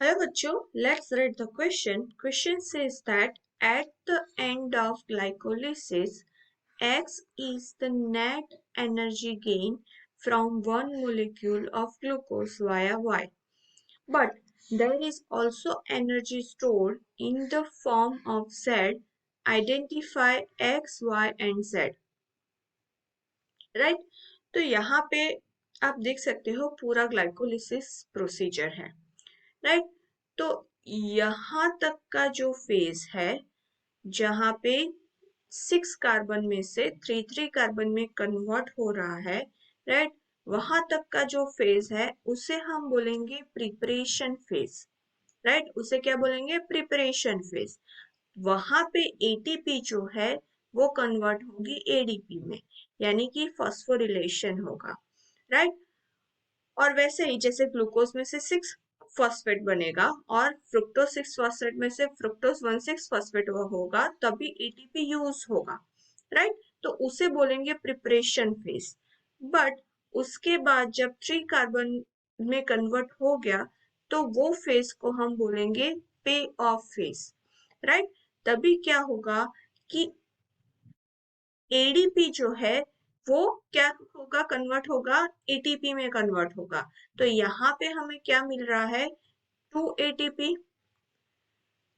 Hello बच्चों, let's read the question. Question says that at the end of glycolysis, X is the net energy gain from one molecule of glucose via Y. But there is also energy stored in the form of Z. Identify X, Y and Z. Right तो यहाँ पे आप देख सकते हो पूरा glycolysis procedure है. Right तो यहाँ तक का जो फेज है जहाँ पे 6 कार्बन में से 3 कार्बन में कन्वर्ट हो रहा है, राइट वहां तक का जो फेज है उसे हम बोलेंगे प्रिपरेशन फेज. राइट उसे क्या बोलेंगे? Preparation phase. वहां पे एटीपी जो है वो कन्वर्ट होगी एडीपी में, यानी कि फॉस्फोरिलेशन होगा. राइट और वैसे ही जैसे ग्लूकोज में से 6 फॉस्फेट बनेगा और फ्रुक्टोज 6 फॉस्फेट में से फ्रुक्टोज 1,6 फॉस्फेट होगा तभी एटीपी यूज होगा. राइट तो उसे बोलेंगे प्रिपरेशन फेज. बट उसके बाद जब 3 कार्बन में कन्वर्ट हो गया तो वो फेज को हम बोलेंगे पे ऑफ फेज. राइट तभी क्या होगा कि एडीपी जो है वो क्या होगा? कन्वर्ट होगा एटीपी में कन्वर्ट होगा. तो यहाँ पे हमें क्या मिल रहा है? 2 एटीपी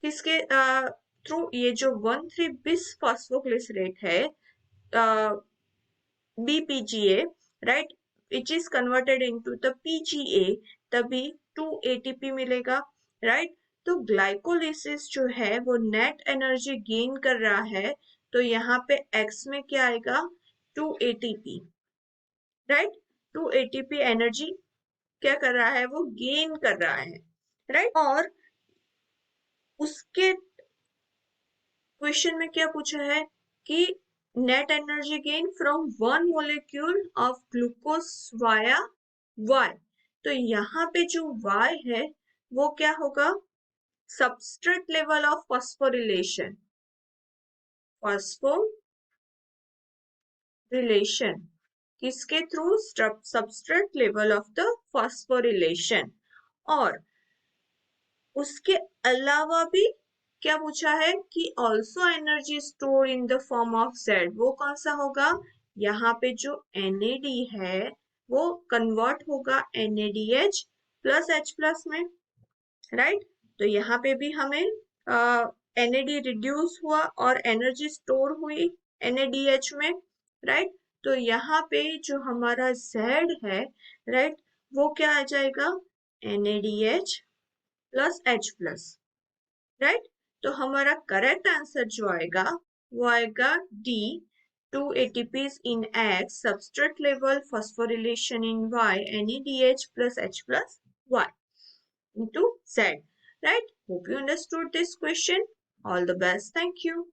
किसके थ्रू? ये जो 1,3-bis फॉस्फोग्लिसरेट है BPGA, right which is converted into the PGA, तभी 2 एटीपी मिलेगा. राइट तो ग्लाइकोलिसिस जो है वो नेट एनर्जी गेन कर रहा है, तो यहाँ पे X में क्या आएगा? 2 एटीपी. राइट 2 एटीपी एनर्जी क्या कर रहा है? वो गेन कर रहा है. राइट और उसके क्वेश्चन में क्या पूछा है कि net energy gain from one molecule of glucose via Y. तो यहाँ पे जो Y है वो क्या होगा? Substrate level of phosphorylation. Phosphorylation किसके through? Substrate level of the phosphorylation. और उसके अलावा भी क्या पूछा है कि also energy store in the form of Z. वो कौन सा होगा? यहाँ पे जो NAD है वो कन्वर्ट होगा NADH प्लस H प्लस में. राइट तो यहाँ पे भी हमें NAD रिड्यूस हुआ और एनर्जी स्टोर हुई NADH में. राइट तो यहाँ पे जो हमारा Z है, राइट वो क्या आ जाएगा? NADH plus H plus. Right तो हमारा करेक्ट आंसर जो आएगा वो आएगा D. 2 ATPs in X, substrate level phosphorylation in Y, NADH plus H plus Y into Z. Right? Hope you understood this question. All the best. Thank you.